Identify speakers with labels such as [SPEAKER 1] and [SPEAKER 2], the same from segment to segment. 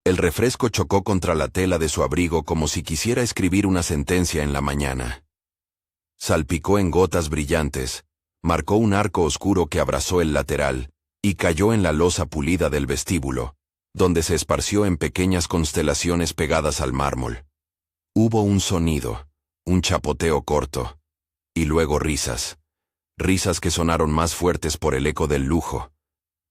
[SPEAKER 1] El refresco chocó contra la tela de su abrigo como si quisiera escribir una sentencia en la mañana. Salpicó en gotas brillantes, marcó un arco oscuro que abrazó el lateral, y cayó en la losa pulida del vestíbulo, donde se esparció en pequeñas constelaciones pegadas al mármol. Hubo un sonido, un chapoteo corto, y luego risas. Risas que sonaron más fuertes por el eco del lujo.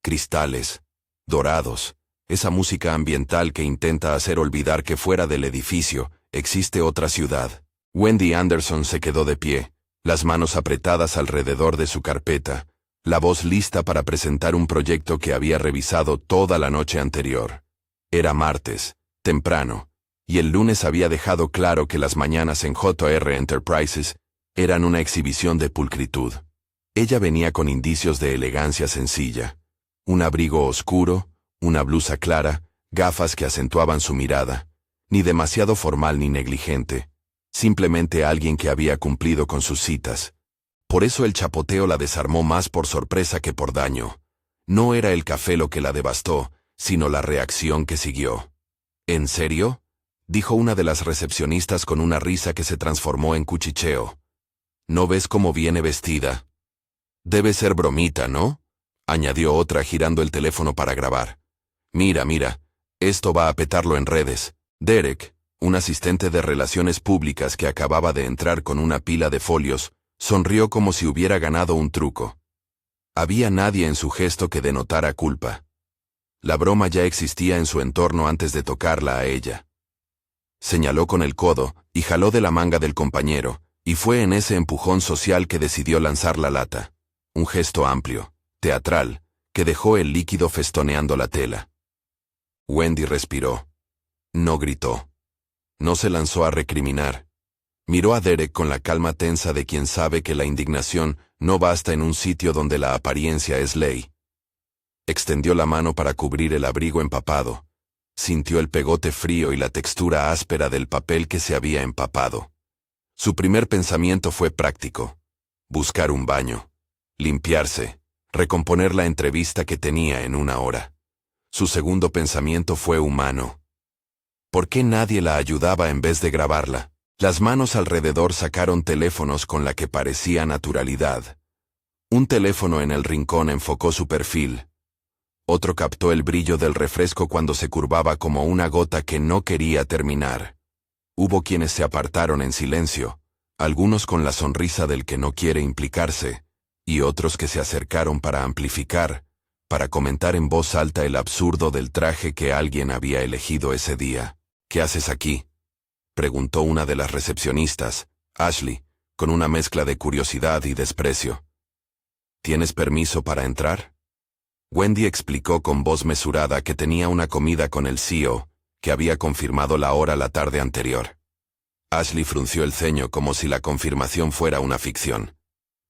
[SPEAKER 1] Cristales, dorados, esa música ambiental que intenta hacer olvidar que fuera del edificio existe otra ciudad. Wendy Anderson se quedó de pie, las manos apretadas alrededor de su carpeta, la voz lista para presentar un proyecto que había revisado toda la noche anterior. Era martes, temprano, y el lunes había dejado claro que las mañanas en JR Enterprises eran una exhibición de pulcritud. Ella venía con indicios de elegancia sencilla. Un abrigo oscuro, una blusa clara, gafas que acentuaban su mirada. Ni demasiado formal ni negligente. Simplemente alguien que había cumplido con sus citas. Por eso el chapoteo la desarmó más por sorpresa que por daño. No era el café lo que la devastó, sino la reacción que siguió. ¿En serio?, dijo una de las recepcionistas con una risa que se transformó en cuchicheo. ¿No ves cómo viene vestida? Debe ser bromita, ¿no?, añadió otra girando el teléfono para grabar. Mira, esto va a petarlo en redes. Derek, un asistente de relaciones públicas que acababa de entrar con una pila de folios, sonrió como si hubiera ganado un truco. Había nadie en su gesto que denotara culpa. La broma ya existía en su entorno antes de tocarla a ella. Señaló con el codo y jaló de la manga del compañero, y fue en ese empujón social que decidió lanzar la lata. Un gesto amplio, teatral, que dejó el líquido festoneando la tela. Wendy respiró. No gritó. No se lanzó a recriminar. Miró a Derek con la calma tensa de quien sabe que la indignación no basta en un sitio donde la apariencia es ley. Extendió la mano para cubrir el abrigo empapado. Sintió el pegote frío y la textura áspera del papel que se había empapado. Su primer pensamiento fue práctico. Buscar un baño. Limpiarse. Recomponer la entrevista que tenía en una hora. Su segundo pensamiento fue humano. ¿Por qué nadie la ayudaba en vez de grabarla? Las manos alrededor sacaron teléfonos con la que parecía naturalidad. Un teléfono en el rincón enfocó su perfil. Otro captó el brillo del refresco cuando se curvaba como una gota que no quería terminar. Hubo quienes se apartaron en silencio, algunos con la sonrisa del que no quiere implicarse, y otros que se acercaron para amplificar, para comentar en voz alta el absurdo del traje que alguien había elegido ese día. ¿Qué haces aquí?, preguntó una de las recepcionistas, Ashley, con una mezcla de curiosidad y desprecio. ¿Tienes permiso para entrar? Wendy explicó con voz mesurada que tenía una comida con el CEO, que había confirmado la hora la tarde anterior. Ashley frunció el ceño como si la confirmación fuera una ficción.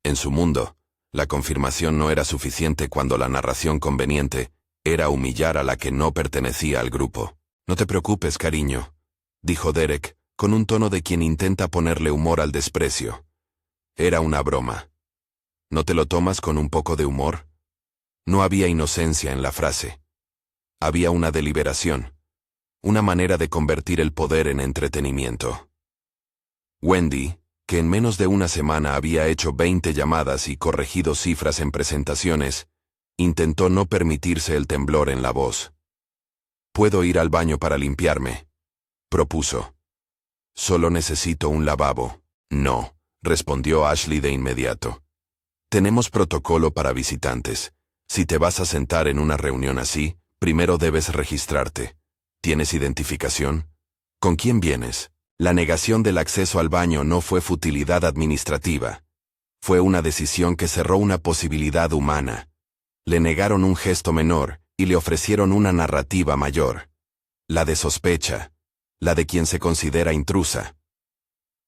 [SPEAKER 1] En su mundo, la confirmación no era suficiente cuando la narración conveniente era humillar a la que no pertenecía al grupo. No te preocupes, cariño, dijo Derek, con un tono de quien intenta ponerle humor al desprecio. Era una broma. ¿No te lo tomas con un poco de humor? No había inocencia en la frase. Había una deliberación. Una manera de convertir el poder en entretenimiento. Wendy, que en menos de una semana había hecho 20 llamadas y corregido cifras en presentaciones, intentó no permitirse el temblor en la voz. «¿Puedo ir al baño para limpiarme?», propuso. «Solo necesito un lavabo». «No», respondió Ashley de inmediato. «Tenemos protocolo para visitantes. Si te vas a sentar en una reunión así, primero debes registrarte. ¿Tienes identificación? ¿Con quién vienes?». La negación del acceso al baño no fue futilidad administrativa. Fue una decisión que cerró una posibilidad humana. Le negaron un gesto menor y le ofrecieron una narrativa mayor. La de sospecha. La de quien se considera intrusa.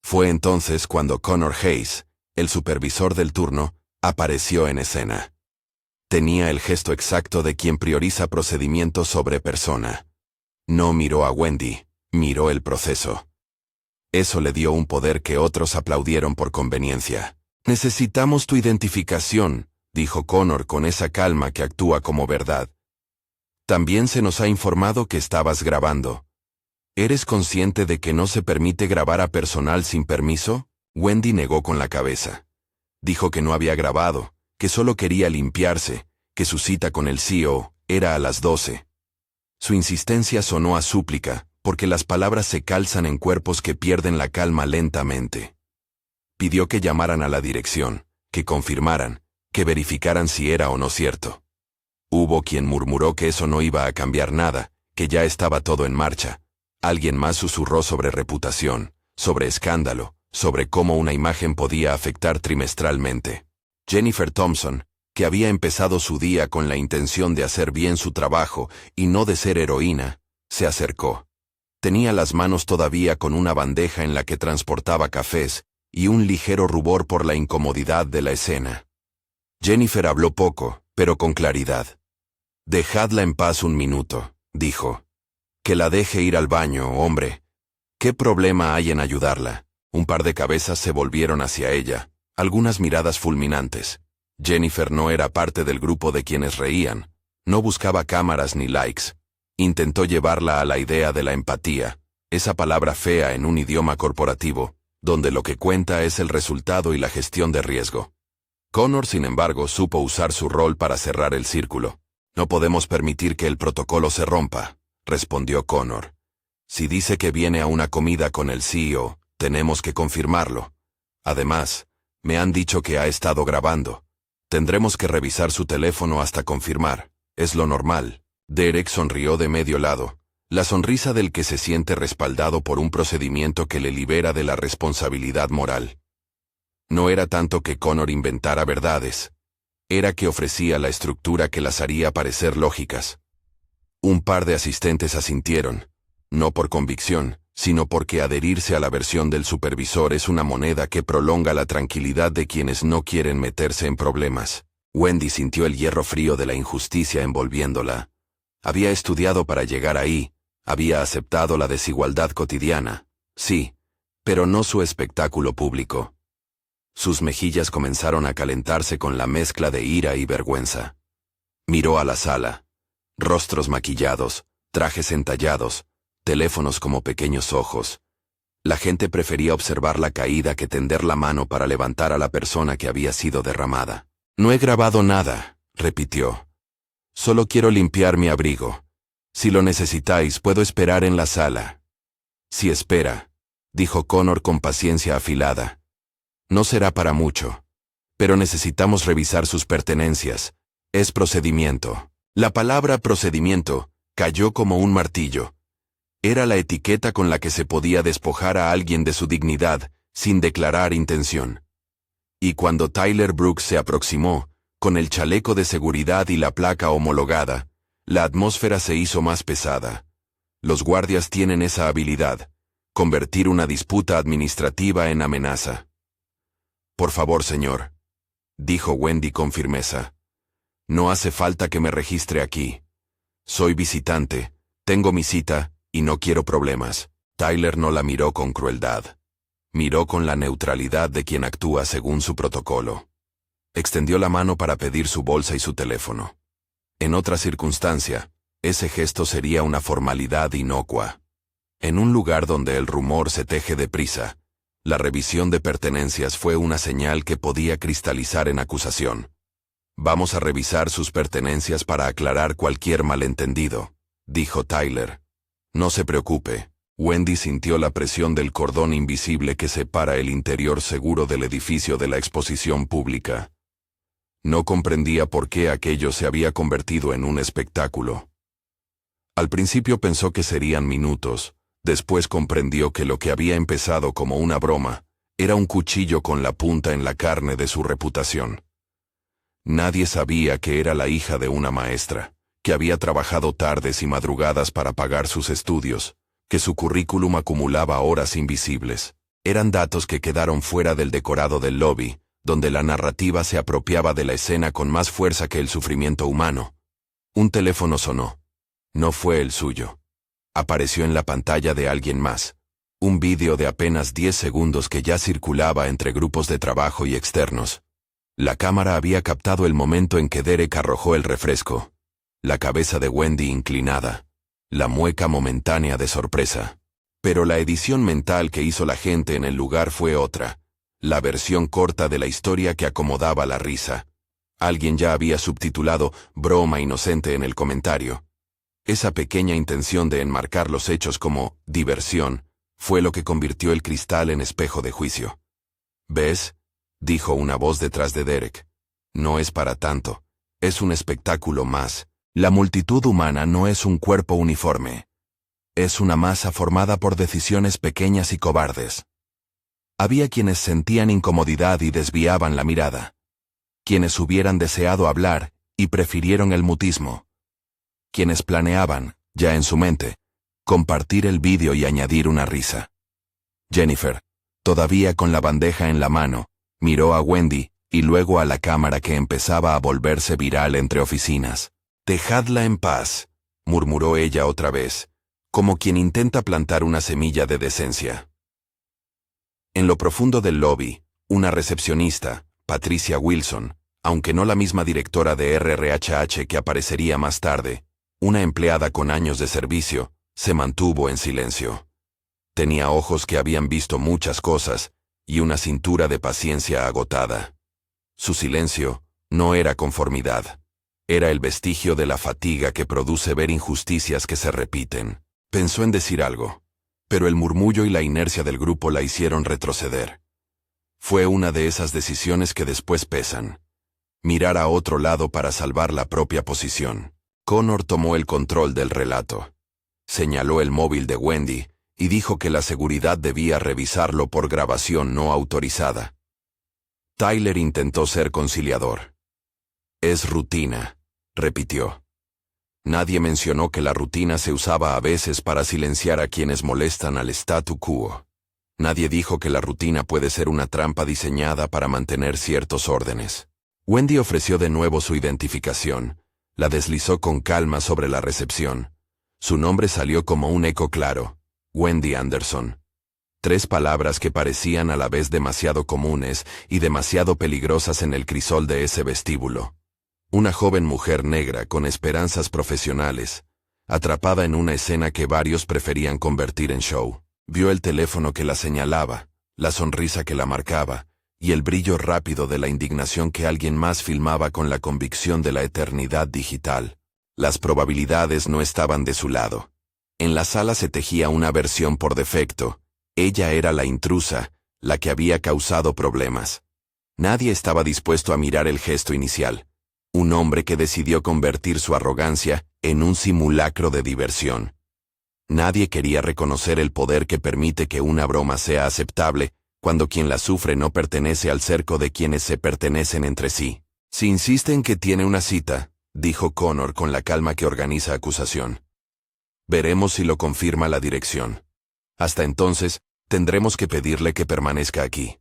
[SPEAKER 1] Fue entonces cuando Connor Hayes, el supervisor del turno, apareció en escena. Tenía el gesto exacto de quien prioriza procedimiento sobre persona. No miró a Wendy, miró el proceso. Eso le dio un poder que otros aplaudieron por conveniencia. «Necesitamos tu identificación», dijo Connor con esa calma que actúa como verdad. También se nos ha informado que estabas grabando. ¿Eres consciente de que no se permite grabar a personal sin permiso? Wendy negó con la cabeza. Dijo que no había grabado, que solo quería limpiarse, que su cita con el CEO era a las 12. Su insistencia sonó a súplica, porque las palabras se calzan en cuerpos que pierden la calma lentamente. Pidió que llamaran a la dirección, que confirmaran, que verificaran si era o no cierto. Hubo quien murmuró que eso no iba a cambiar nada, que ya estaba todo en marcha. Alguien más susurró sobre reputación, sobre escándalo, sobre cómo una imagen podía afectar trimestralmente. Jennifer Thompson, que había empezado su día con la intención de hacer bien su trabajo y no de ser heroína, se acercó. Tenía las manos todavía con una bandeja en la que transportaba cafés y un ligero rubor por la incomodidad de la escena. Jennifer habló poco, pero con claridad. «Dejadla en paz un minuto», dijo. «Que la deje ir al baño, hombre. ¿Qué problema hay en ayudarla?» Un par de cabezas se volvieron hacia ella, algunas miradas fulminantes. Jennifer no era parte del grupo de quienes reían, no buscaba cámaras ni likes. Intentó llevarla a la idea de la empatía, esa palabra fea en un idioma corporativo, donde lo que cuenta es el resultado y la gestión de riesgo. Connor, sin embargo, supo usar su rol para cerrar el círculo. «No podemos permitir que el protocolo se rompa», respondió Connor. «Si dice que viene a una comida con el CEO, tenemos que confirmarlo. Además, me han dicho que ha estado grabando. Tendremos que revisar su teléfono hasta confirmar. Es lo normal». Derek sonrió de medio lado, la sonrisa del que se siente respaldado por un procedimiento que le libera de la responsabilidad moral. No era tanto que Connor inventara verdades. Era que ofrecía la estructura que las haría parecer lógicas. Un par de asistentes asintieron, no por convicción, sino porque adherirse a la versión del supervisor es una moneda que prolonga la tranquilidad de quienes no quieren meterse en problemas. Wendy sintió el hierro frío de la injusticia envolviéndola. Había estudiado para llegar ahí, había aceptado la desigualdad cotidiana, sí, pero no su espectáculo público. Sus mejillas comenzaron a calentarse con la mezcla de ira y vergüenza. Miró a la sala. Rostros maquillados, trajes entallados, teléfonos como pequeños ojos. La gente prefería observar la caída que tender la mano para levantar a la persona que había sido derramada. «No he grabado nada», repitió. «Solo quiero limpiar mi abrigo. Si lo necesitáis, puedo esperar en la sala». «Si espera», dijo Connor con paciencia afilada. «No será para mucho. Pero necesitamos revisar sus pertenencias. Es procedimiento». La palabra procedimiento cayó como un martillo. Era la etiqueta con la que se podía despojar a alguien de su dignidad, sin declarar intención. Y cuando Tyler Brooks se aproximó, con el chaleco de seguridad y la placa homologada, la atmósfera se hizo más pesada. Los guardias tienen esa habilidad, convertir una disputa administrativa en amenaza. «Por favor, señor», dijo Wendy con firmeza. «No hace falta que me registre aquí. Soy visitante, tengo mi cita, y no quiero problemas». Tyler no la miró con crueldad. Miró con la neutralidad de quien actúa según su protocolo. Extendió la mano para pedir su bolsa y su teléfono. En otra circunstancia, ese gesto sería una formalidad inocua. En un lugar donde el rumor se teje deprisa, la revisión de pertenencias fue una señal que podía cristalizar en acusación. «Vamos a revisar sus pertenencias para aclarar cualquier malentendido», dijo Tyler. «No se preocupe». Wendy sintió la presión del cordón invisible que separa el interior seguro del edificio de la exposición pública. No comprendía por qué aquello se había convertido en un espectáculo. Al principio pensó que serían minutos, después comprendió que lo que había empezado como una broma era un cuchillo con la punta en la carne de su reputación. Nadie sabía que era la hija de una maestra, que había trabajado tardes y madrugadas para pagar sus estudios, que su currículum acumulaba horas invisibles. Eran datos que quedaron fuera del decorado del lobby, donde la narrativa se apropiaba de la escena con más fuerza que el sufrimiento humano. Un teléfono sonó. No fue el suyo. Apareció en la pantalla de alguien más. Un vídeo de apenas 10 segundos que ya circulaba entre grupos de trabajo y externos. La cámara había captado el momento en que Derek arrojó el refresco. la cabeza de Wendy inclinada, la mueca momentánea de sorpresa. Pero la edición mental que hizo la gente en el lugar fue otra, la versión corta de la historia que acomodaba la risa. Alguien ya había subtitulado broma inocente en el comentario. Esa pequeña intención de enmarcar los hechos como diversión fue lo que convirtió el cristal en espejo de juicio. ¿Ves?, dijo una voz detrás de Derek. No es para tanto. Es un espectáculo más. La multitud humana no es un cuerpo uniforme. Es una masa formada por decisiones pequeñas y cobardes. Había quienes sentían incomodidad y desviaban la mirada. Quienes hubieran deseado hablar y prefirieron el mutismo. Quienes planeaban, ya en su mente, compartir el vídeo y añadir una risa. Jennifer, todavía con la bandeja en la mano, miró a Wendy y luego a la cámara que empezaba a volverse viral entre oficinas. «Dejadla en paz», murmuró ella otra vez, como quien intenta plantar una semilla de decencia. En lo profundo del lobby, una recepcionista, Patricia Wilson, aunque no la misma directora de RRHH que aparecería más tarde, una empleada con años de servicio, se mantuvo en silencio. Tenía ojos que habían visto muchas cosas y una cintura de paciencia agotada. Su silencio no era conformidad. Era el vestigio de la fatiga que produce ver injusticias que se repiten. Pensó en decir algo, pero el murmullo y la inercia del grupo la hicieron retroceder. Fue una de esas decisiones que después pesan. Mirar a otro lado para salvar la propia posición. Connor tomó el control del relato. Señaló el móvil de Wendy y dijo que la seguridad debía revisarlo por grabación no autorizada. Tyler intentó ser conciliador. «Es rutina», repitió. Nadie mencionó que la rutina se usaba a veces para silenciar a quienes molestan al statu quo. Nadie dijo que la rutina puede ser una trampa diseñada para mantener ciertos órdenes. Wendy ofreció de nuevo su identificación. La deslizó con calma sobre la recepción. Su nombre salió como un eco claro. Wendy Anderson. 3 palabras que parecían a la vez demasiado comunes y demasiado peligrosas en el crisol de ese vestíbulo. Una joven mujer negra con esperanzas profesionales, atrapada en una escena que varios preferían convertir en show. Vio el teléfono que la señalaba, la sonrisa que la marcaba, y el brillo rápido de la indignación que alguien más filmaba con la convicción de la eternidad digital. Las probabilidades no estaban de su lado. En la sala se tejía una versión por defecto. Ella era la intrusa, la que había causado problemas. Nadie estaba dispuesto a mirar el gesto inicial. Un hombre que decidió convertir su arrogancia en un simulacro de diversión. Nadie quería reconocer el poder que permite que una broma sea aceptable cuando quien la sufre no pertenece al cerco de quienes se pertenecen entre sí. «Si insiste en que tiene una cita», dijo Connor con la calma que organiza acusación. «Veremos si lo confirma la dirección. Hasta entonces, tendremos que pedirle que permanezca aquí.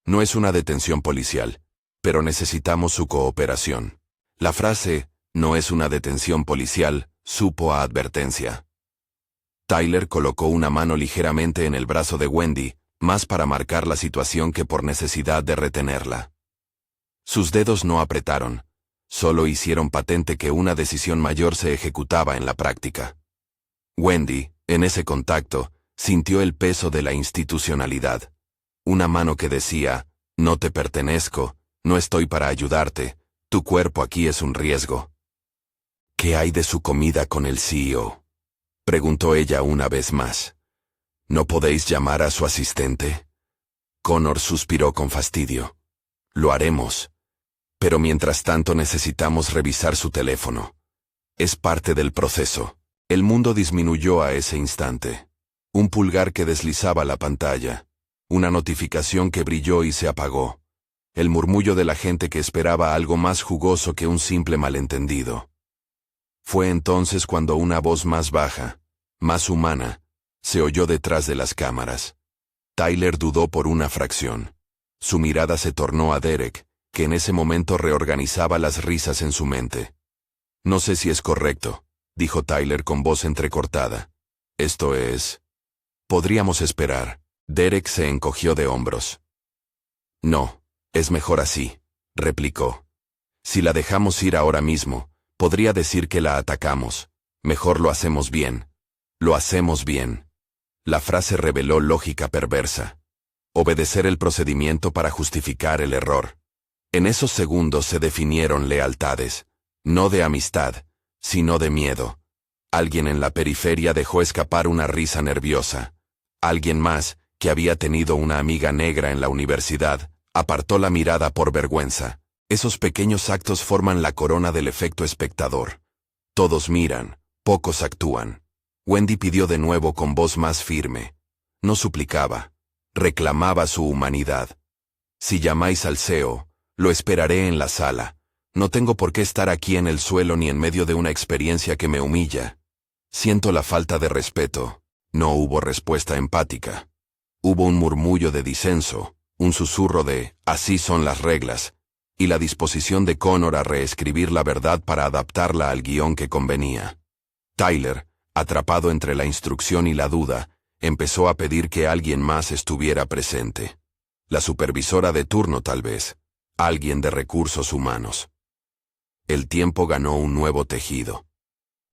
[SPEAKER 1] No es una detención policial, pero necesitamos su cooperación». La frase, «no es una detención policial», supo a advertencia. Tyler colocó una mano ligeramente en el brazo de Wendy, más para marcar la situación que por necesidad de retenerla. Sus dedos no apretaron, solo hicieron patente que una decisión mayor se ejecutaba en la práctica. Wendy, en ese contacto, sintió el peso de la institucionalidad. Una mano que decía, «No te pertenezco, no estoy para ayudarte, tu cuerpo aquí es un riesgo». «¿Qué hay de su comida con el CEO?», preguntó ella una vez más. «¿No podéis llamar a su asistente?». Connor suspiró con fastidio. «Lo haremos. Pero mientras tanto necesitamos revisar su teléfono. Es parte del proceso». El mundo disminuyó a ese instante. Un pulgar que deslizaba la pantalla. Una notificación que brilló y se apagó. El murmullo de la gente que esperaba algo más jugoso que un simple malentendido. Fue entonces cuando una voz más baja, más humana, se oyó detrás de las cámaras. Tyler dudó por una fracción. Su mirada se tornó a Derek, que en ese momento reorganizaba las risas en su mente. «No sé si es correcto», dijo Tyler con voz entrecortada. «Esto es... podríamos esperar». Derek se encogió de hombros. «No, es mejor así», replicó. «Si la dejamos ir ahora mismo, Podría decir que la atacamos. Mejor lo hacemos bien. Lo hacemos bien. La frase reveló lógica perversa. Obedecer el procedimiento para justificar el error. En esos segundos se definieron lealtades. No de amistad, sino de miedo. Alguien en la periferia dejó escapar una risa nerviosa. Alguien más, que había tenido una amiga negra en la universidad, apartó la mirada por vergüenza. Esos pequeños actos forman la corona del efecto espectador. Todos miran, pocos actúan. Wendy pidió de nuevo con voz más firme. No suplicaba, reclamaba su humanidad. Si llamáis al CEO, lo esperaré en la sala. No tengo por qué estar aquí en el suelo ni en medio de una experiencia que me humilla. Siento la falta de respeto. No hubo respuesta empática. Hubo un murmullo de disenso, un susurro de «así son las reglas», y la disposición de Connor a reescribir la verdad para adaptarla al guión que convenía. Tyler, atrapado entre la instrucción y la duda, empezó a pedir que alguien más estuviera presente. La supervisora de turno tal vez, alguien de recursos humanos. El tiempo ganó un nuevo tejido.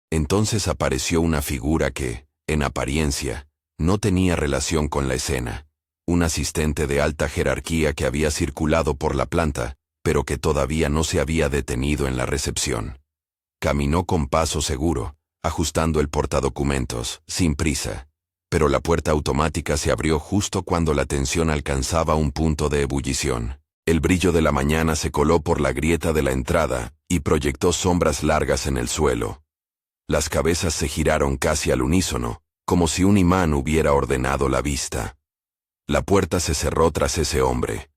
[SPEAKER 1] Entonces apareció una figura que, en apariencia, no tenía relación con la escena. Un asistente de alta jerarquía que había circulado por la planta, pero que todavía no se había detenido en la recepción. Caminó con paso seguro, ajustando el portadocumentos, sin prisa. Pero la puerta automática se abrió justo cuando la tensión alcanzaba un punto de ebullición. El brillo de la mañana se coló por la grieta de la entrada y proyectó sombras largas en el suelo. Las cabezas se giraron casi al unísono, como si un imán hubiera ordenado la vista. La puerta se cerró tras ese hombre.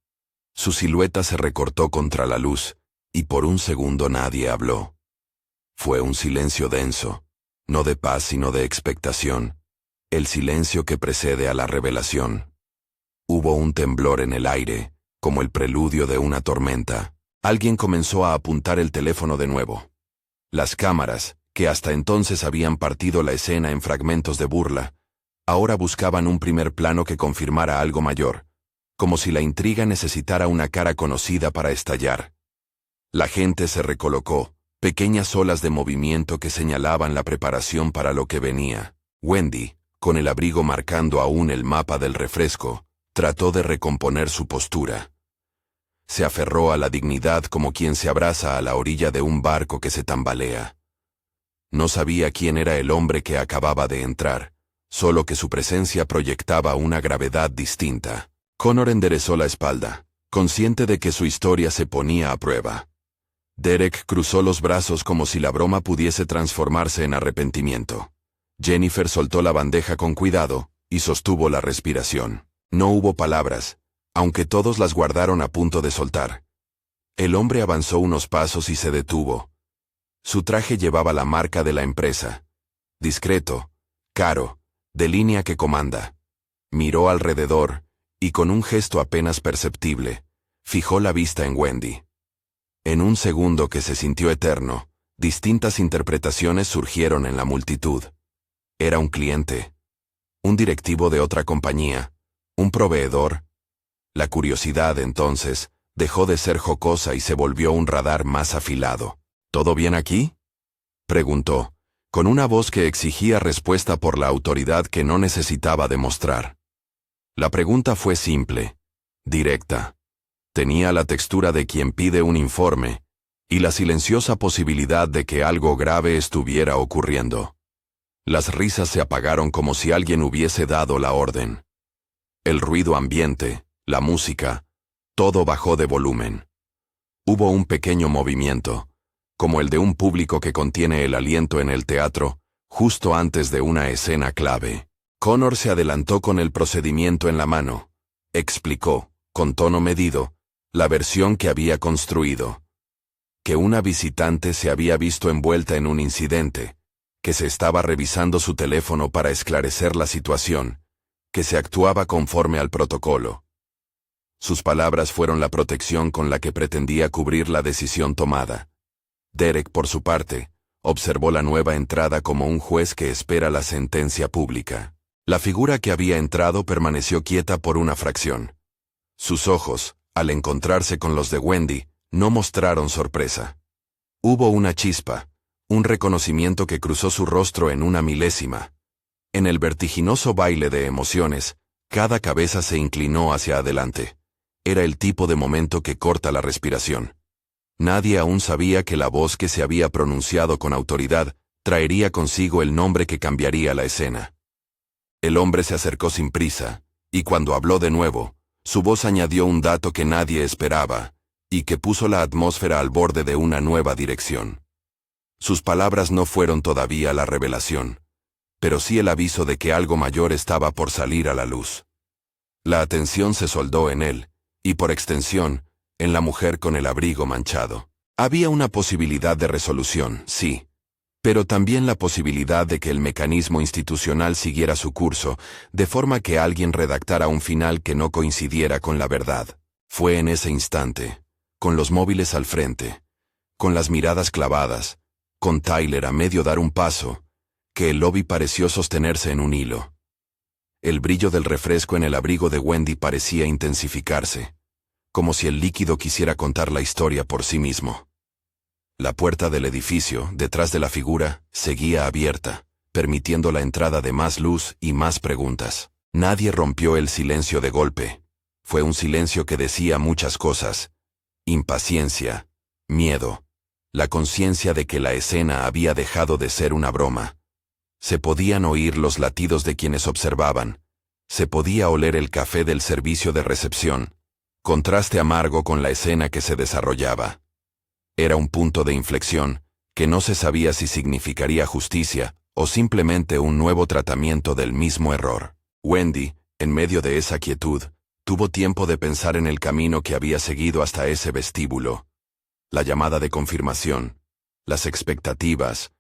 [SPEAKER 1] Su silueta se recortó contra la luz, y por un segundo nadie habló. Fue un silencio denso, no de paz sino de expectación, el silencio que precede a la revelación. Hubo un temblor en el aire, como el preludio de una tormenta. Alguien comenzó a apuntar el teléfono de nuevo. Las cámaras, que hasta entonces habían partido la escena en fragmentos de burla, ahora buscaban un primer plano que confirmara algo mayor, como si la intriga necesitara una cara conocida para estallar. La gente se recolocó, pequeñas olas de movimiento que señalaban la preparación para lo que venía. Wendy, con el abrigo marcando aún el mapa del refresco, trató de recomponer su postura. Se aferró a la dignidad como quien se abraza a la orilla de un barco que se tambalea. No sabía quién era el hombre que acababa de entrar, solo que su presencia proyectaba una gravedad distinta. Connor enderezó la espalda, consciente de que su historia se ponía a prueba. Derek cruzó los brazos como si la broma pudiese transformarse en arrepentimiento. Jennifer soltó la bandeja con cuidado y sostuvo la respiración. No hubo palabras, aunque todos las guardaron a punto de soltar. El hombre avanzó unos pasos y se detuvo. Su traje llevaba la marca de la empresa. Discreto, caro, de línea que comanda. Miró alrededor, y con un gesto apenas perceptible, fijó la vista en Wendy. En un segundo que se sintió eterno, distintas interpretaciones surgieron en la multitud. Era un cliente, un directivo de otra compañía, un proveedor. La curiosidad, entonces, dejó de ser jocosa y se volvió un radar más afilado. ¿Todo bien aquí?, preguntó, con una voz que exigía respuesta por la autoridad que no necesitaba demostrar. La pregunta fue simple, directa. Tenía la textura de quien pide un informe, y la silenciosa posibilidad de que algo grave estuviera ocurriendo. Las risas se apagaron como si alguien hubiese dado la orden. El ruido ambiente, la música, todo bajó de volumen. Hubo un pequeño movimiento, como el de un público que contiene el aliento en el teatro, justo antes de una escena clave. Connor se adelantó con el procedimiento en la mano. Explicó, con tono medido, la versión que había construido. Que una visitante se había visto envuelta en un incidente, que se estaba revisando su teléfono para esclarecer la situación, que se actuaba conforme al protocolo. Sus palabras fueron la protección con la que pretendía cubrir la decisión tomada. Derek, por su parte, observó la nueva entrada como un juez que espera la sentencia pública. La figura que había entrado permaneció quieta por una fracción. Sus ojos, al encontrarse con los de Wendy, no mostraron sorpresa. Hubo una chispa, Un reconocimiento que cruzó su rostro en una milésima. En el vertiginoso baile de emociones, cada cabeza se inclinó hacia adelante. Era el tipo de momento que corta la respiración. Nadie aún sabía que la voz que se había pronunciado con autoridad traería consigo el nombre que cambiaría la escena. El hombre se acercó sin prisa, y cuando habló de nuevo, su voz añadió un dato que nadie esperaba, y que puso la atmósfera al borde de una nueva dirección. Sus palabras no fueron todavía la revelación, pero sí el aviso de que algo mayor estaba por salir a la luz. La atención se soldó en él, y por extensión, en la mujer con el abrigo manchado. Había una posibilidad de resolución, sí, pero también la posibilidad de que el mecanismo institucional siguiera su curso, de forma que alguien redactara un final que no coincidiera con la verdad. Fue en ese instante, con los móviles al frente, con las miradas clavadas, con Tyler a medio dar un paso, que el lobby pareció sostenerse en un hilo. El brillo del refresco en el abrigo de Wendy parecía intensificarse, como si el líquido quisiera contar la historia por sí mismo. La puerta del edificio, detrás de la figura, seguía abierta, permitiendo la entrada de más luz y más preguntas. Nadie rompió el silencio de golpe. Fue un silencio que decía muchas cosas: impaciencia, miedo, la conciencia de que la escena había dejado de ser una broma. Se podían oír los latidos de quienes observaban. Se podía oler el café del servicio de recepción, contraste amargo con la escena que se desarrollaba. Era un punto de inflexión, que no se sabía si significaría justicia o simplemente un nuevo tratamiento del mismo error. Wendy, en medio de esa quietud, tuvo tiempo de pensar en el camino que había seguido hasta ese vestíbulo. La llamada de confirmación, las expectativas,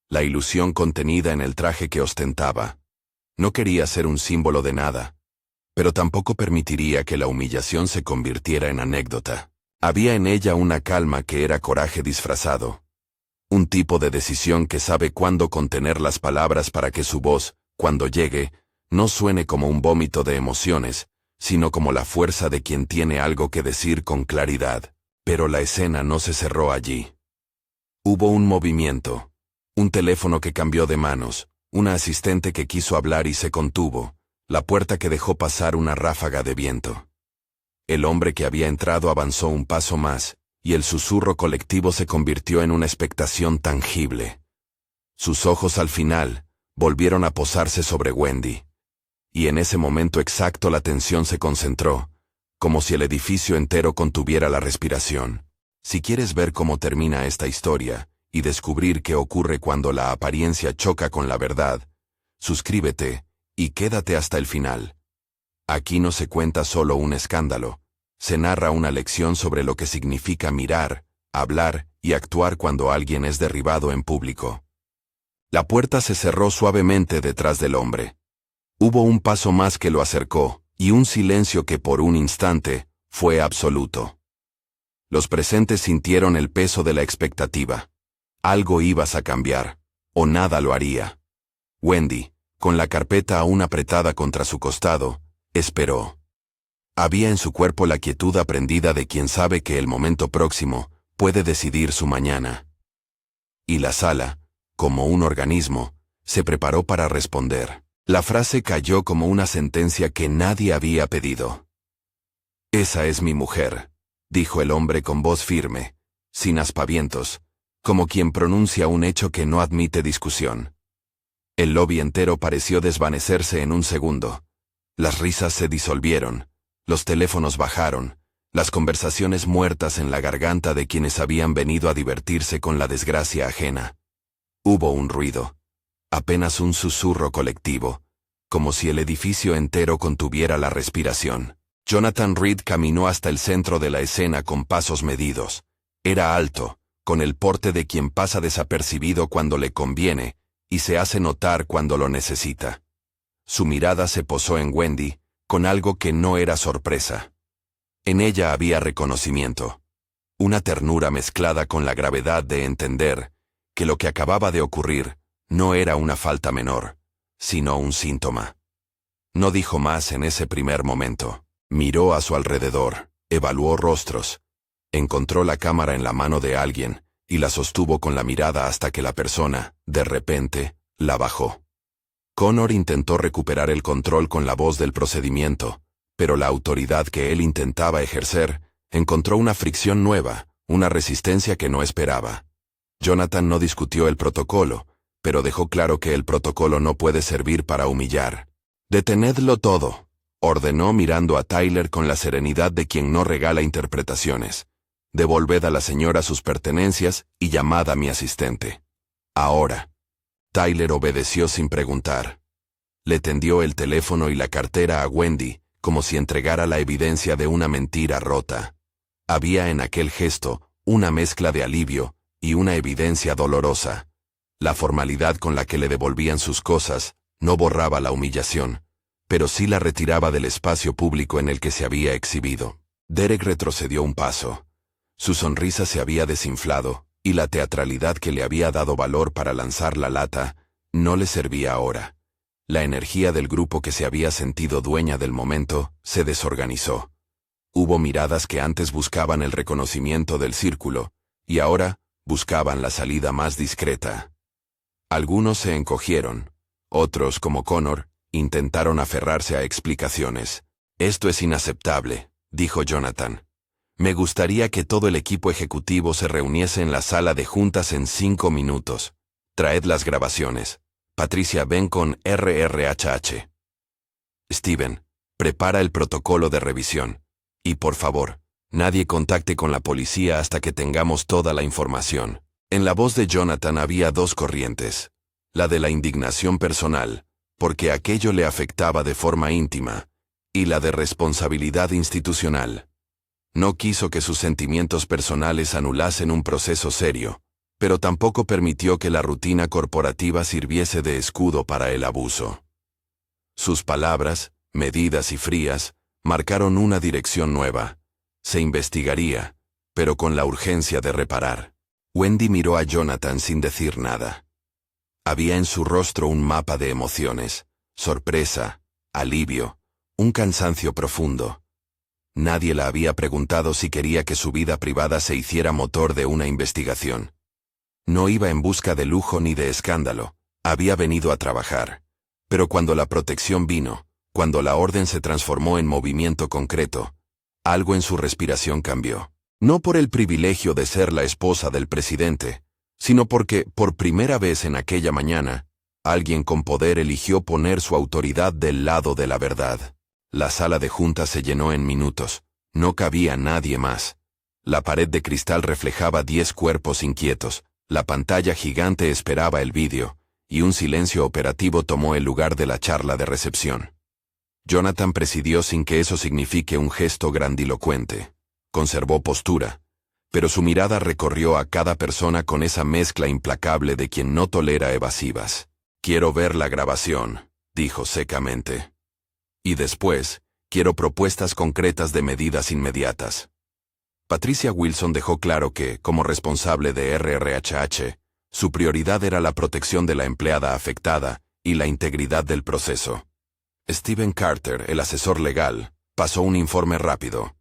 [SPEAKER 1] la ilusión contenida en el traje que ostentaba. No quería ser un símbolo de nada, pero tampoco permitiría que la humillación se convirtiera en anécdota. Había en ella una calma que era coraje disfrazado. Un tipo de decisión que sabe cuándo contener las palabras para que su voz, cuando llegue, no suene como un vómito de emociones, sino como la fuerza de quien tiene algo que decir con claridad. Pero la escena no se cerró allí. Hubo un movimiento, un teléfono que cambió de manos, una asistente que quiso hablar y se contuvo, la puerta que dejó pasar una ráfaga de viento. El hombre que había entrado avanzó un paso más, y el susurro colectivo se convirtió en una expectación tangible. Sus ojos al final volvieron a posarse sobre Wendy, y en ese momento exacto la tensión se concentró, como si el edificio entero contuviera la respiración. Si quieres ver cómo termina esta historia, y descubrir qué ocurre cuando la apariencia choca con la verdad, suscríbete, y quédate hasta el final. Aquí no se cuenta solo un escándalo, se narra una lección sobre lo que significa mirar, hablar y actuar cuando alguien es derribado en público. La puerta se cerró suavemente detrás del hombre. Hubo un paso más que lo acercó, y un silencio que por un instante fue absoluto. Los presentes sintieron el peso de la expectativa. Algo ibas a cambiar, o nada lo haría. Wendy, con la carpeta aún apretada contra su costado, esperó. Había en su cuerpo la quietud aprendida de quien sabe que el momento próximo puede decidir su mañana. Y la sala, como un organismo, se preparó para responder. La frase cayó como una sentencia que nadie había pedido. «Esa es mi mujer», dijo el hombre con voz firme, sin aspavientos, como quien pronuncia un hecho que no admite discusión. El lobby entero pareció desvanecerse en un segundo. Las risas se disolvieron, los teléfonos bajaron, las conversaciones muertas en la garganta de quienes habían venido a divertirse con la desgracia ajena. Hubo un ruido, apenas un susurro colectivo, como si el edificio entero contuviera la respiración. Jonathan Reed caminó hasta el centro de la escena con pasos medidos. Era alto, con el porte de quien pasa desapercibido cuando le conviene, y se hace notar cuando lo necesita. Su mirada se posó en Wendy, con algo que no era sorpresa. En ella había reconocimiento. Una ternura mezclada con la gravedad de entender que lo que acababa de ocurrir no era una falta menor, sino un síntoma. No dijo más en ese primer momento. Miró a su alrededor, evaluó rostros, encontró la cámara en la mano de alguien, y la sostuvo con la mirada hasta que la persona, de repente, la bajó. Connor intentó recuperar el control con la voz del procedimiento, pero la autoridad que él intentaba ejercer encontró una fricción nueva, una resistencia que no esperaba. Jonathan no discutió el protocolo, pero dejó claro que el protocolo no puede servir para humillar. «Detenedlo todo», ordenó mirando a Tyler con la serenidad de quien no regala interpretaciones. «Devolved a la señora sus pertenencias y llamad a mi asistente. Ahora». Tyler obedeció sin preguntar. Le tendió el teléfono y la cartera a Wendy, como si entregara la evidencia de una mentira rota. Había en aquel gesto una mezcla de alivio y una evidencia dolorosa. La formalidad con la que le devolvían sus cosas no borraba la humillación, pero sí la retiraba del espacio público en el que se había exhibido. Derek retrocedió un paso. Su sonrisa se había desinflado, y la teatralidad que le había dado valor para lanzar la lata no le servía ahora. La energía del grupo que se había sentido dueña del momento se desorganizó. Hubo miradas que antes buscaban el reconocimiento del círculo, y ahora buscaban la salida más discreta. Algunos se encogieron, otros, como Connor, intentaron aferrarse a explicaciones. «Esto es inaceptable», dijo Jonathan. «Me gustaría que todo el equipo ejecutivo se reuniese en la sala de juntas en 5 minutos. Traed las grabaciones. Patricia, ven con RRHH. Steven, prepara el protocolo de revisión. Y por favor, nadie contacte con la policía hasta que tengamos toda la información». En la voz de Jonathan había dos corrientes. La de la indignación personal, porque aquello le afectaba de forma íntima, y la de responsabilidad institucional. No quiso que sus sentimientos personales anulasen un proceso serio, pero tampoco permitió que la rutina corporativa sirviese de escudo para el abuso. Sus palabras, medidas y frías, marcaron una dirección nueva. Se investigaría, pero con la urgencia de reparar. Wendy miró a Jonathan sin decir nada. Había en su rostro un mapa de emociones, sorpresa, alivio, un cansancio profundo. Nadie la había preguntado si quería que su vida privada se hiciera motor de una investigación. No iba en busca de lujo ni de escándalo, había venido a trabajar. Pero cuando la protección vino, cuando la orden se transformó en movimiento concreto, algo en su respiración cambió. No por el privilegio de ser la esposa del presidente, sino porque, por primera vez en aquella mañana, alguien con poder eligió poner su autoridad del lado de la verdad. La sala de juntas se llenó en minutos. No cabía nadie más. La pared de cristal reflejaba 10 cuerpos inquietos. La pantalla gigante esperaba el vídeo, y un silencio operativo tomó el lugar de la charla de recepción. Jonathan presidió sin que eso signifique un gesto grandilocuente. Conservó postura, pero su mirada recorrió a cada persona con esa mezcla implacable de quien no tolera evasivas. «Quiero ver la grabación», dijo secamente. «Y después, quiero propuestas concretas de medidas inmediatas». Patricia Wilson dejó claro que, como responsable de RRHH, su prioridad era la protección de la empleada afectada y la integridad del proceso. Steven Carter, el asesor legal, pasó un informe rápido.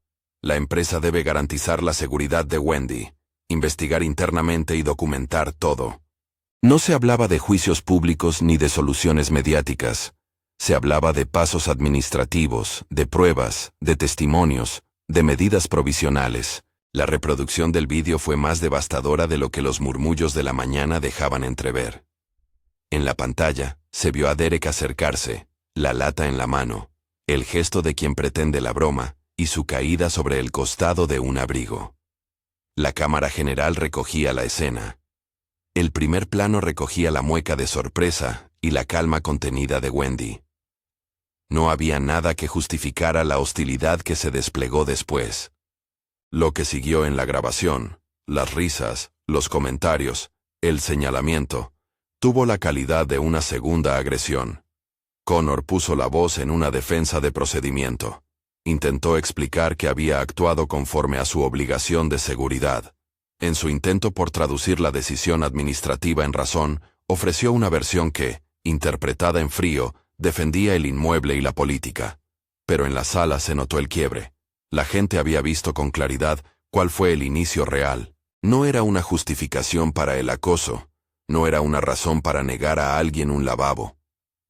[SPEAKER 1] La empresa debe garantizar la seguridad de Wendy, investigar internamente y documentar todo. No se hablaba de juicios públicos ni de soluciones mediáticas. Se hablaba de pasos administrativos, de pruebas, de testimonios, de medidas provisionales. La reproducción del vídeo fue más devastadora de lo que los murmullos de la mañana dejaban entrever. En la pantalla, se vio a Derek acercarse, la lata en la mano, el gesto de quien pretende la broma, y su caída sobre el costado de un abrigo. La cámara general recogía la escena. El primer plano recogía la mueca de sorpresa y la calma contenida de Wendy. No había nada que justificara la hostilidad que se desplegó después. Lo que siguió en la grabación, las risas, los comentarios, el señalamiento, tuvo la calidad de una segunda agresión. Connor puso la voz en una defensa de procedimiento. Intentó explicar que había actuado conforme a su obligación de seguridad. En su intento por traducir la decisión administrativa en razón, ofreció una versión que, interpretada en frío, defendía el inmueble y la política. Pero en la sala se notó el quiebre. La gente había visto con claridad cuál fue el inicio real. No era una justificación para el acoso, no era una razón para negar a alguien un lavabo.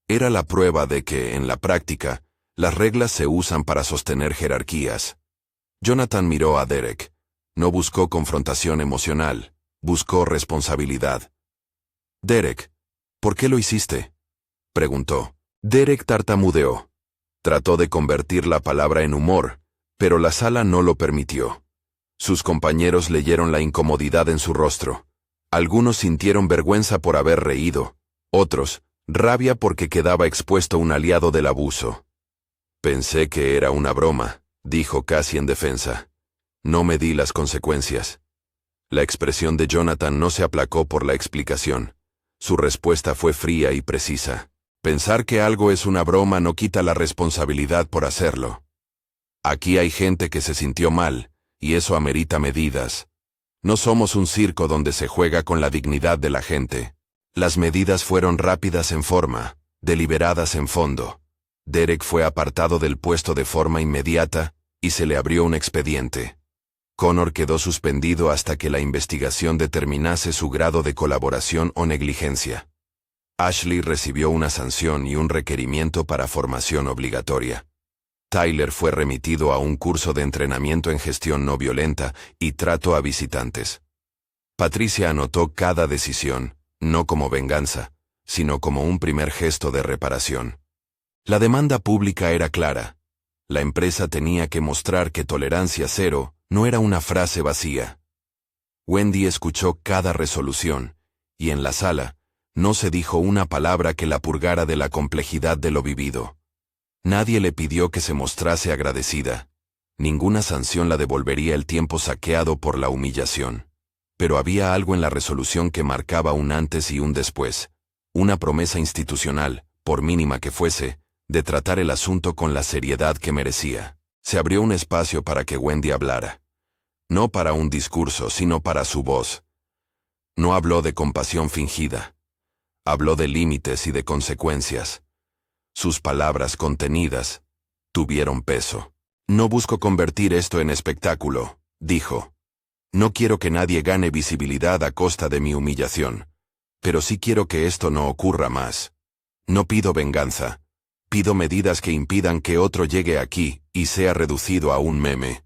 [SPEAKER 1] Era la prueba de que, en la práctica, las reglas se usan para sostener jerarquías. Jonathan miró a Derek. No buscó confrontación emocional, buscó responsabilidad. «Derek, ¿por qué lo hiciste?», preguntó. Derek tartamudeó. Trató de convertir la palabra en humor, pero la sala no lo permitió. Sus compañeros leyeron la incomodidad en su rostro. Algunos sintieron vergüenza por haber reído, otros, rabia porque quedaba expuesto un aliado del abuso. «Pensé que era una broma», dijo casi en defensa. «No medí las consecuencias». La expresión de Jonathan no se aplacó por la explicación. Su respuesta fue fría y precisa. Pensar que algo es una broma no quita la responsabilidad por hacerlo. Aquí hay gente que se sintió mal, y eso amerita medidas. No somos un circo donde se juega con la dignidad de la gente. Las medidas fueron rápidas en forma, deliberadas en fondo. Derek fue apartado del puesto de forma inmediata, y se le abrió un expediente. Connor quedó suspendido hasta que la investigación determinase su grado de colaboración o negligencia. Ashley recibió una sanción y un requerimiento para formación obligatoria. Tyler fue remitido a un curso de entrenamiento en gestión no violenta y trato a visitantes. Patricia anotó cada decisión, no como venganza, sino como un primer gesto de reparación. La demanda pública era clara. La empresa tenía que mostrar que tolerancia cero no era una frase vacía. Wendy escuchó cada resolución, y en la sala, no se dijo una palabra que la purgara de la complejidad de lo vivido. Nadie le pidió que se mostrase agradecida. Ninguna sanción la devolvería el tiempo saqueado por la humillación. Pero había algo en la resolución que marcaba un antes y un después. Una promesa institucional, por mínima que fuese, de tratar el asunto con la seriedad que merecía. Se abrió un espacio para que Wendy hablara. No para un discurso, sino para su voz. No habló de compasión fingida. Habló de límites y de consecuencias. Sus palabras contenidas tuvieron peso. «No busco convertir esto en espectáculo», dijo. «No quiero que nadie gane visibilidad a costa de mi humillación. Pero sí quiero que esto no ocurra más. No pido venganza. Pido medidas que impidan que otro llegue aquí y sea reducido a un meme.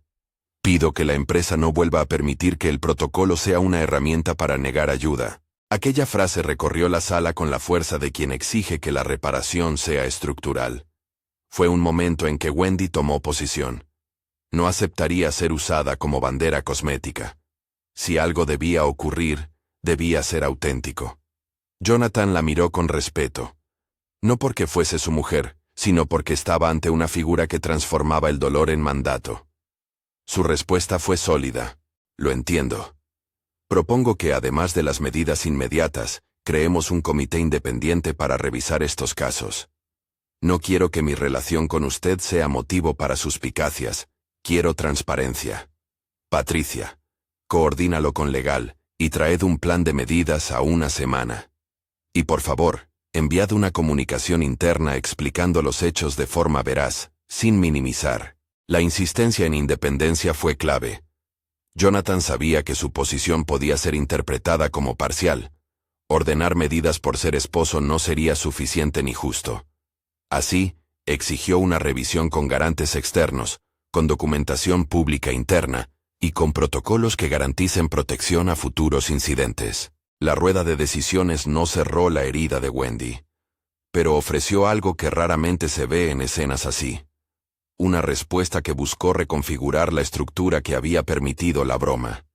[SPEAKER 1] Pido que la empresa no vuelva a permitir que el protocolo sea una herramienta para negar ayuda». Aquella frase recorrió la sala con la fuerza de quien exige que la reparación sea estructural. Fue un momento en que Wendy tomó posición. No aceptaría ser usada como bandera cosmética. Si algo debía ocurrir, debía ser auténtico. Jonathan la miró con respeto. No porque fuese su mujer, sino porque estaba ante una figura que transformaba el dolor en mandato. Su respuesta fue sólida. «Lo entiendo. Propongo que, además de las medidas inmediatas, creemos un comité independiente para revisar estos casos. No quiero que mi relación con usted sea motivo para suspicacias, quiero transparencia. Patricia, coordínalo con legal, y traed un plan de medidas a una semana. Y por favor, enviad una comunicación interna explicando los hechos de forma veraz, sin minimizar». La insistencia en independencia fue clave. Jonathan sabía que su posición podía ser interpretada como parcial. Ordenar medidas por ser esposo no sería suficiente ni justo. Así, exigió una revisión con garantes externos, con documentación pública interna, y con protocolos que garanticen protección a futuros incidentes. La rueda de decisiones no cerró la herida de Wendy, pero ofreció algo que raramente se ve en escenas así. Una respuesta que buscó reconfigurar la estructura que había permitido la broma.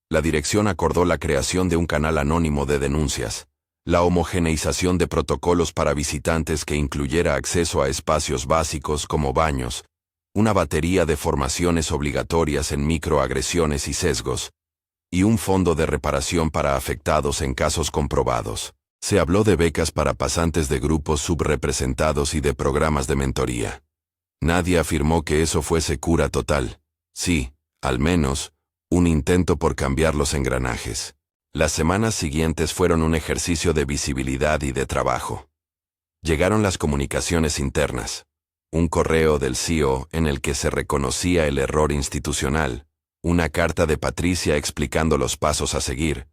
[SPEAKER 1] La dirección acordó la creación de un canal anónimo de denuncias, la homogeneización de protocolos para visitantes que incluyera acceso a espacios básicos como baños, una batería de formaciones obligatorias en microagresiones y sesgos, y un fondo de reparación para afectados en casos comprobados. Se habló de becas para pasantes de grupos subrepresentados y de programas de mentoría. Nadie afirmó que eso fuese cura total. Sí, al menos, un intento por cambiar los engranajes. Las semanas siguientes fueron un ejercicio de visibilidad y de trabajo. Llegaron las comunicaciones internas. Un correo del CEO en el que se reconocía el error institucional. una carta de Patricia explicando los pasos a seguir,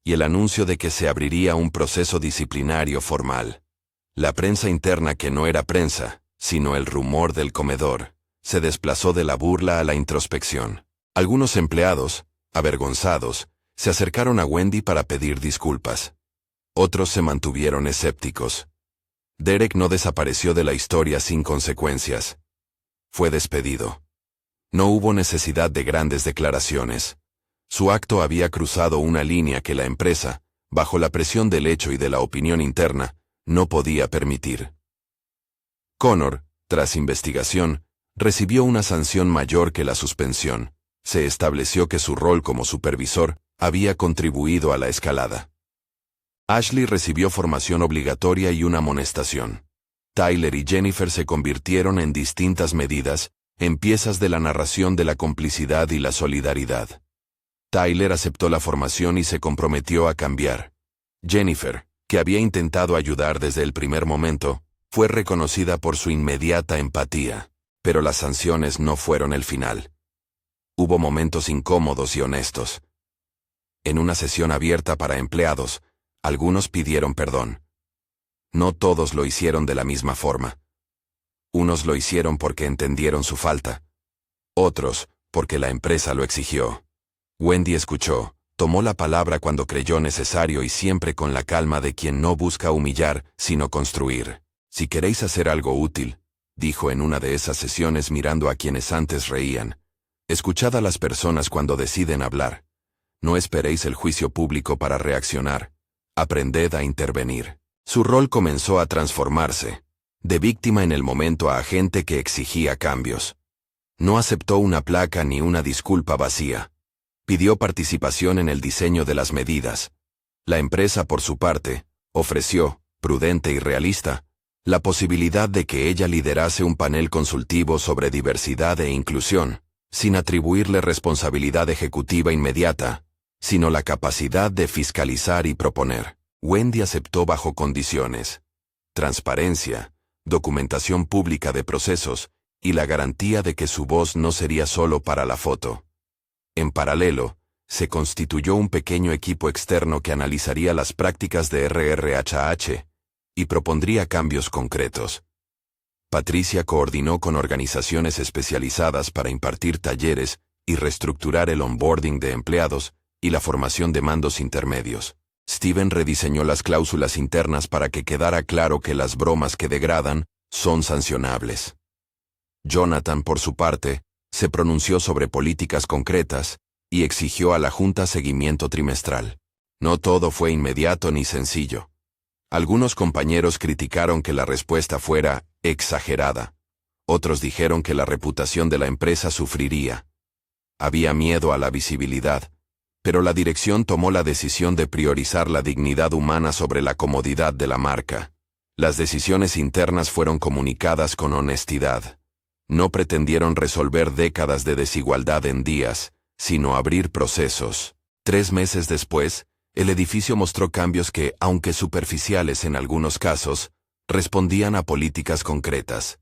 [SPEAKER 1] y el anuncio de que se abriría un proceso disciplinario formal. La prensa interna, que no era prensa, sino el rumor del comedor, se desplazó de la burla a la introspección. Algunos empleados, avergonzados, se acercaron a Wendy para pedir disculpas. Otros se mantuvieron escépticos. Derek no desapareció de la historia sin consecuencias. Fue despedido. No hubo necesidad de grandes declaraciones. Su acto había cruzado una línea que la empresa, bajo la presión del hecho y de la opinión interna, no podía permitir. Connor, tras investigación, recibió una sanción mayor que la suspensión. Se estableció que su rol como supervisor había contribuido a la escalada. Ashley recibió formación obligatoria y una amonestación. Tyler y Jennifer se convirtieron en distintas medidas, en piezas de la narración de la complicidad y la solidaridad. Tyler aceptó la formación y se comprometió a cambiar. Jennifer, que había intentado ayudar desde el primer momento, fue reconocida por su inmediata empatía, pero las sanciones no fueron el final. Hubo momentos incómodos y honestos. En una sesión abierta para empleados, algunos pidieron perdón. No todos lo hicieron de la misma forma. Unos lo hicieron porque entendieron su falta. Otros, porque la empresa lo exigió. Wendy escuchó, tomó la palabra cuando creyó necesario y siempre con la calma de quien no busca humillar, sino construir. Si queréis hacer algo útil, dijo en una de esas sesiones mirando a quienes antes reían, escuchad a las personas cuando deciden hablar. No esperéis el juicio público para reaccionar. Aprended a intervenir. Su rol comenzó a transformarse, de víctima en el momento a agente que exigía cambios. No aceptó una placa ni una disculpa vacía. Pidió participación en el diseño de las medidas. La empresa, por su parte, ofreció, prudente y realista, la posibilidad de que ella liderase un panel consultivo sobre diversidad e inclusión, sin atribuirle responsabilidad ejecutiva inmediata, sino la capacidad de fiscalizar y proponer. Wendy aceptó bajo condiciones: transparencia, documentación pública de procesos, y la garantía de que su voz no sería solo para la foto. En paralelo, se constituyó un pequeño equipo externo que analizaría las prácticas de RRHH y propondría cambios concretos. Patricia coordinó con organizaciones especializadas para impartir talleres y reestructurar el onboarding de empleados y la formación de mandos intermedios. Steven rediseñó las cláusulas internas para que quedara claro que las bromas que degradan son sancionables. Jonathan, por su parte, se pronunció sobre políticas concretas y exigió a la Junta seguimiento trimestral. No todo fue inmediato ni sencillo. Algunos compañeros criticaron que la respuesta fuera exagerada. Otros dijeron que la reputación de la empresa sufriría. Había miedo a la visibilidad, pero la dirección tomó la decisión de priorizar la dignidad humana sobre la comodidad de la marca. Las decisiones internas fueron comunicadas con honestidad. No pretendieron resolver décadas de desigualdad en días, sino abrir procesos. 3 meses después, el edificio mostró cambios que, aunque superficiales en algunos casos, respondían a políticas concretas.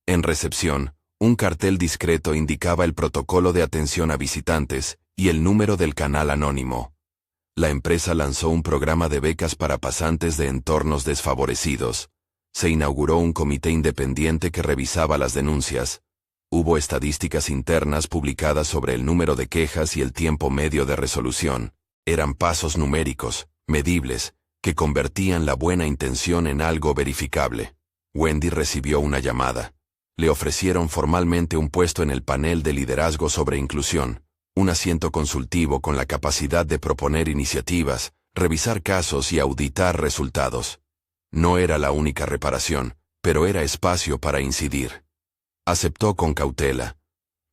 [SPEAKER 1] En recepción, un cartel discreto indicaba el protocolo de atención a visitantes y el número del canal anónimo. La empresa lanzó un programa de becas para pasantes de entornos desfavorecidos. Se inauguró un comité independiente que revisaba las denuncias. Hubo estadísticas internas publicadas sobre el número de quejas y el tiempo medio de resolución. Eran pasos numéricos, medibles, que convertían la buena intención en algo verificable. Wendy recibió una llamada. Le ofrecieron formalmente un puesto en el panel de liderazgo sobre inclusión, un asiento consultivo con la capacidad de proponer iniciativas, revisar casos y auditar resultados. No era la única reparación, pero era espacio para incidir. Aceptó con cautela.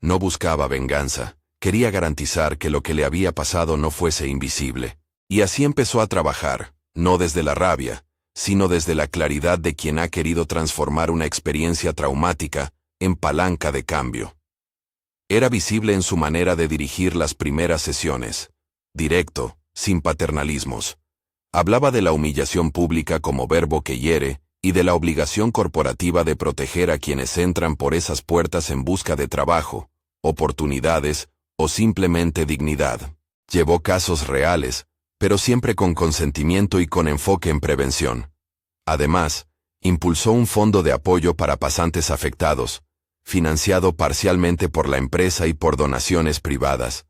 [SPEAKER 1] No buscaba venganza, quería garantizar que lo que le había pasado no fuese invisible. Y así empezó a trabajar, no desde la rabia, sino desde la claridad de quien ha querido transformar una experiencia traumática en palanca de cambio. Era visible en su manera de dirigir las primeras sesiones. Directo, sin paternalismos. Hablaba de la humillación pública como verbo que hiere y de la obligación corporativa de proteger a quienes entran por esas puertas en busca de trabajo, oportunidades o simplemente dignidad. Llevó casos reales, pero siempre con consentimiento y con enfoque en prevención. Además, impulsó un fondo de apoyo para pasantes afectados, financiado parcialmente por la empresa y por donaciones privadas,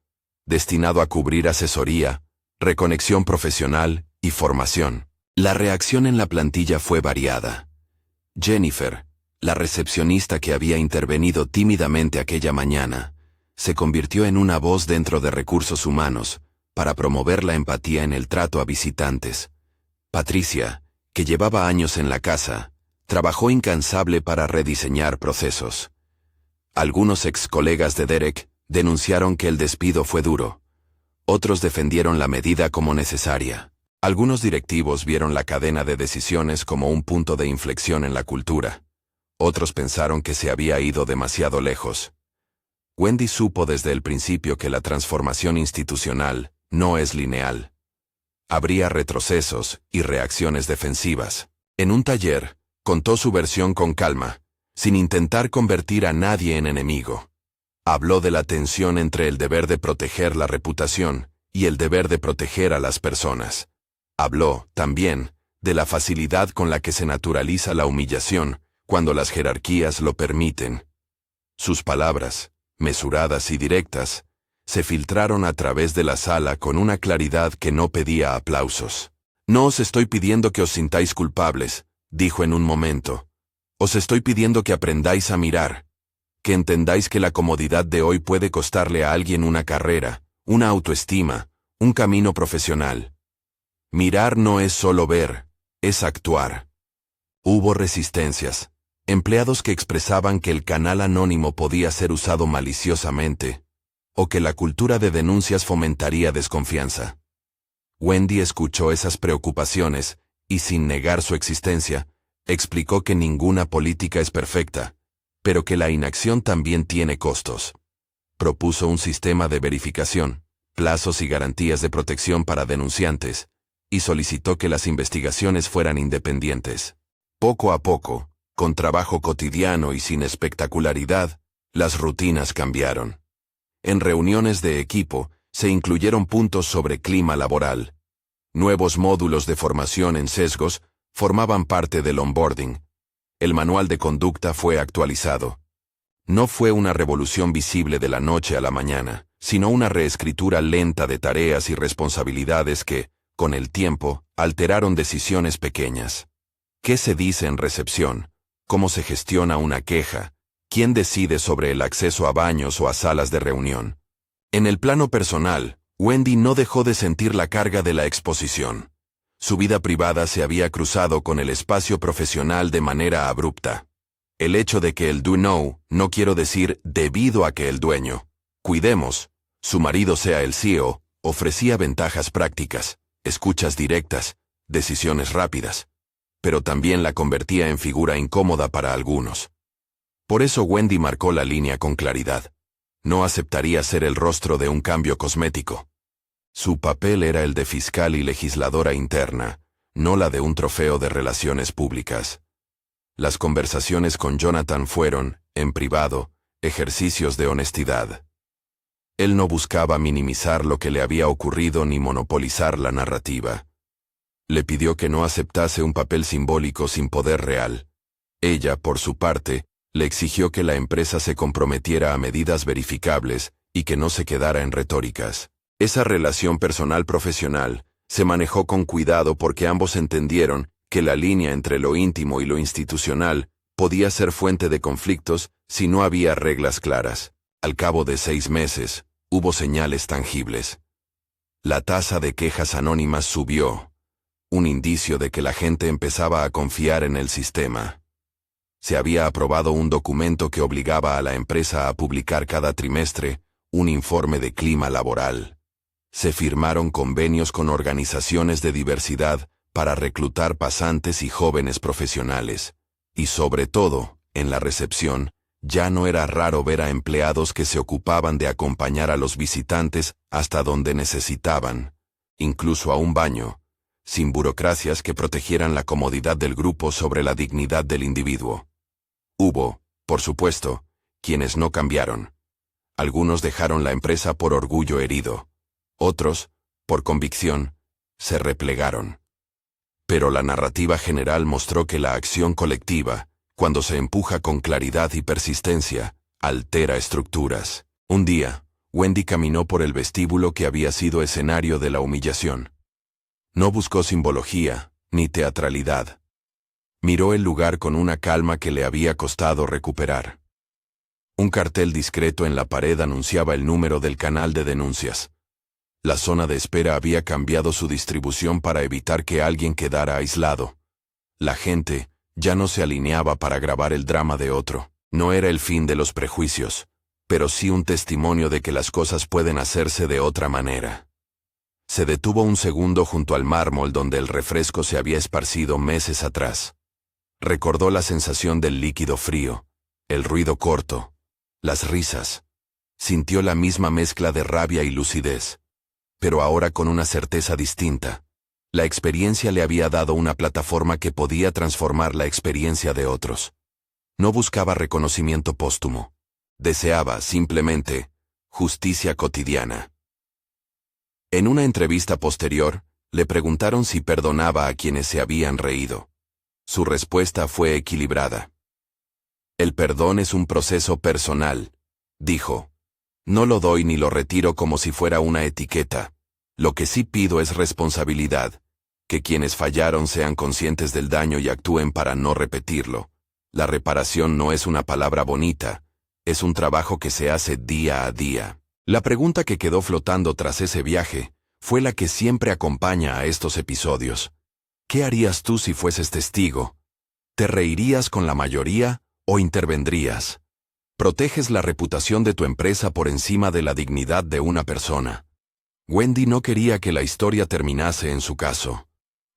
[SPEAKER 1] destinado a cubrir asesoría, reconexión profesional y formación. La reacción en la plantilla fue variada. Jennifer, la recepcionista que había intervenido tímidamente aquella mañana, se convirtió en una voz dentro de recursos humanos para promover la empatía en el trato a visitantes. Patricia, que llevaba años en la casa, trabajó incansable para rediseñar procesos. Algunos ex colegas de Derek denunciaron que el despido fue duro. Otros defendieron la medida como necesaria. Algunos directivos vieron la cadena de decisiones como un punto de inflexión en la cultura. Otros pensaron que se había ido demasiado lejos. Wendy supo desde el principio que la transformación institucional no es lineal. Habría retrocesos y reacciones defensivas. En un taller, contó su versión con calma, sin intentar convertir a nadie en enemigo. Habló de la tensión entre el deber de proteger la reputación y el deber de proteger a las personas. Habló, también, de la facilidad con la que se naturaliza la humillación cuando las jerarquías lo permiten. Sus palabras, mesuradas y directas, se filtraron a través de la sala con una claridad que no pedía aplausos. «No os estoy pidiendo que os sintáis culpables», dijo en un momento. «Os estoy pidiendo que aprendáis a mirar, que entendáis que la comodidad de hoy puede costarle a alguien una carrera, una autoestima, un camino profesional. Mirar no es solo ver, es actuar». Hubo resistencias, empleados que expresaban que el canal anónimo podía ser usado maliciosamente, o que la cultura de denuncias fomentaría desconfianza. Wendy escuchó esas preocupaciones y, sin negar su existencia, explicó que ninguna política es perfecta, pero que la inacción también tiene costos. Propuso un sistema de verificación, plazos y garantías de protección para denunciantes, y solicitó que las investigaciones fueran independientes. Poco a poco, con trabajo cotidiano y sin espectacularidad, las rutinas cambiaron. En reuniones de equipo, se incluyeron puntos sobre clima laboral. Nuevos módulos de formación en sesgos formaban parte del onboarding. El manual de conducta fue actualizado. No fue una revolución visible de la noche a la mañana, sino una reescritura lenta de tareas y responsabilidades que, con el tiempo, alteraron decisiones pequeñas. ¿Qué se dice en recepción? ¿Cómo se gestiona una queja? ¿Quién decide sobre el acceso a baños o a salas de reunión? En el plano personal, Wendy no dejó de sentir la carga de la exposición. Su vida privada se había cruzado con el espacio profesional de manera abrupta. El hecho de que el do know, no quiero decir debido a que el dueño, cuidemos, su marido sea el CEO, ofrecía ventajas prácticas, escuchas directas, decisiones rápidas, pero también la convertía en figura incómoda para algunos. Por eso Wendy marcó la línea con claridad. No aceptaría ser el rostro de un cambio cosmético. Su papel era el de fiscal y legisladora interna, no la de un trofeo de relaciones públicas. Las conversaciones con Jonathan fueron, en privado, ejercicios de honestidad. Él no buscaba minimizar lo que le había ocurrido ni monopolizar la narrativa. Le pidió que no aceptase un papel simbólico sin poder real. Ella, por su parte, le exigió que la empresa se comprometiera a medidas verificables y que no se quedara en retóricas. Esa relación personal-profesional se manejó con cuidado porque ambos entendieron que la línea entre lo íntimo y lo institucional podía ser fuente de conflictos si no había reglas claras. Al cabo de 6 meses, hubo señales tangibles. La tasa de quejas anónimas subió, un indicio de que la gente empezaba a confiar en el sistema. Se había aprobado un documento que obligaba a la empresa a publicar cada trimestre un informe de clima laboral. Se firmaron convenios con organizaciones de diversidad para reclutar pasantes y jóvenes profesionales. Y sobre todo, en la recepción, ya no era raro ver a empleados que se ocupaban de acompañar a los visitantes hasta donde necesitaban, incluso a un baño, sin burocracias que protegieran la comodidad del grupo sobre la dignidad del individuo. Hubo, por supuesto, quienes no cambiaron. Algunos dejaron la empresa por orgullo herido. Otros, por convicción, se replegaron. Pero la narrativa general mostró que la acción colectiva, cuando se empuja con claridad y persistencia, altera estructuras. Un día, Wendy caminó por el vestíbulo que había sido escenario de la humillación. No buscó simbología, ni teatralidad. Miró el lugar con una calma que le había costado recuperar. Un cartel discreto en la pared anunciaba el número del canal de denuncias. La zona de espera había cambiado su distribución para evitar que alguien quedara aislado. La gente ya no se alineaba para grabar el drama de otro. No era el fin de los prejuicios, pero sí un testimonio de que las cosas pueden hacerse de otra manera. Se detuvo un segundo junto al mármol donde el refresco se había esparcido meses atrás. Recordó la sensación del líquido frío, el ruido corto, las risas. Sintió la misma mezcla de rabia y lucidez, pero ahora con una certeza distinta. La experiencia le había dado una plataforma que podía transformar la experiencia de otros. No buscaba reconocimiento póstumo. Deseaba, simplemente, justicia cotidiana. En una entrevista posterior, le preguntaron si perdonaba a quienes se habían reído. Su respuesta fue equilibrada. El perdón es un proceso personal, dijo. No lo doy ni lo retiro como si fuera una etiqueta. Lo que sí pido es responsabilidad, que quienes fallaron sean conscientes del daño y actúen para no repetirlo. La reparación no es una palabra bonita, es un trabajo que se hace día a día. La pregunta que quedó flotando tras ese viaje fue la que siempre acompaña a estos episodios. ¿Qué harías tú si fueses testigo? ¿Te reirías con la mayoría o intervendrías? Proteges la reputación de tu empresa por encima de la dignidad de una persona. Wendy no quería que la historia terminase en su caso.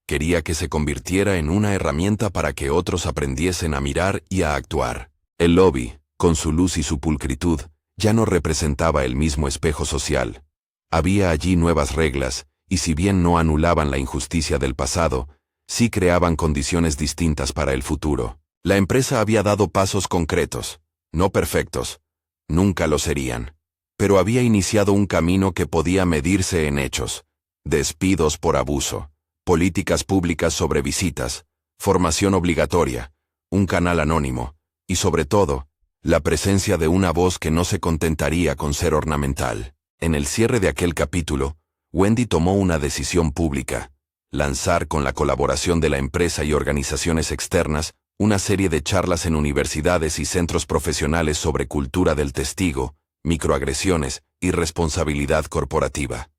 [SPEAKER 1] Quería que se convirtiera en una herramienta para que otros aprendiesen a mirar y a actuar. El lobby, con su luz y su pulcritud, ya no representaba el mismo espejo social. Había allí nuevas reglas, y si bien no anulaban la injusticia del pasado, sí creaban condiciones distintas para el futuro. La empresa había dado pasos concretos, no perfectos, nunca lo serían, pero había iniciado un camino que podía medirse en hechos: despidos por abuso, políticas públicas sobre visitas, formación obligatoria, un canal anónimo, y sobre todo, la presencia de una voz que no se contentaría con ser ornamental. En el cierre de aquel capítulo, Wendy tomó una decisión pública: lanzar, con la colaboración de la empresa y organizaciones externas, una serie de charlas en universidades y centros profesionales sobre cultura del testigo, microagresiones y responsabilidad corporativa.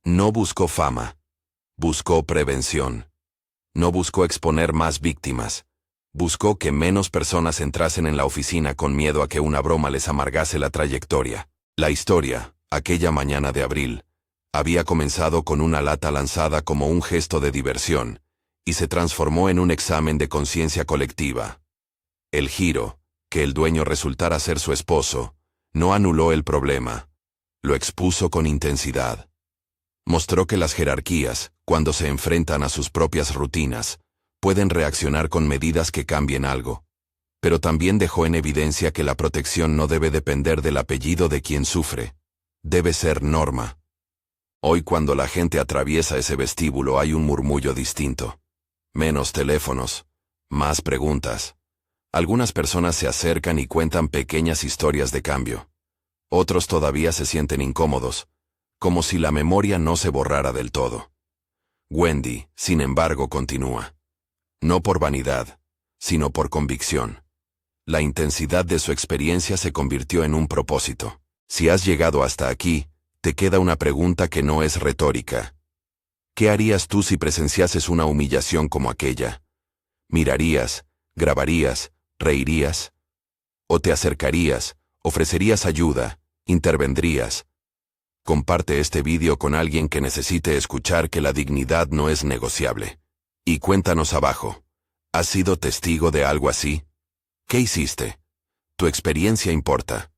[SPEAKER 1] No buscó fama. Buscó prevención. No buscó exponer más víctimas. Buscó que menos personas entrasen en la oficina con miedo a que una broma les amargase la trayectoria. La historia, aquella mañana de abril, había comenzado con una lata lanzada como un gesto de diversión, y se transformó en un examen de conciencia colectiva. El giro, que el dueño resultara ser su esposo, no anuló el problema. Lo expuso con intensidad. Mostró que las jerarquías, cuando se enfrentan a sus propias rutinas, pueden reaccionar con medidas que cambien algo. Pero también dejó en evidencia que la protección no debe depender del apellido de quien sufre. Debe ser norma. Hoy, cuando la gente atraviesa ese vestíbulo, hay un murmullo distinto. Menos teléfonos, más preguntas. Algunas personas se acercan y cuentan pequeñas historias de cambio. Otros todavía se sienten incómodos, como si la memoria no se borrara del todo. Wendy, sin embargo, continúa. No por vanidad, sino por convicción. La intensidad de su experiencia se convirtió en un propósito. Si has llegado hasta aquí, te queda una pregunta que no es retórica. ¿Qué harías tú si presenciases una humillación como aquella? ¿Mirarías, grabarías, reirías? ¿O te acercarías, ofrecerías ayuda, intervendrías? Comparte este vídeo con alguien que necesite escuchar que la dignidad no es negociable. Y cuéntanos abajo. ¿Has sido testigo de algo así? ¿Qué hiciste? Tu experiencia importa.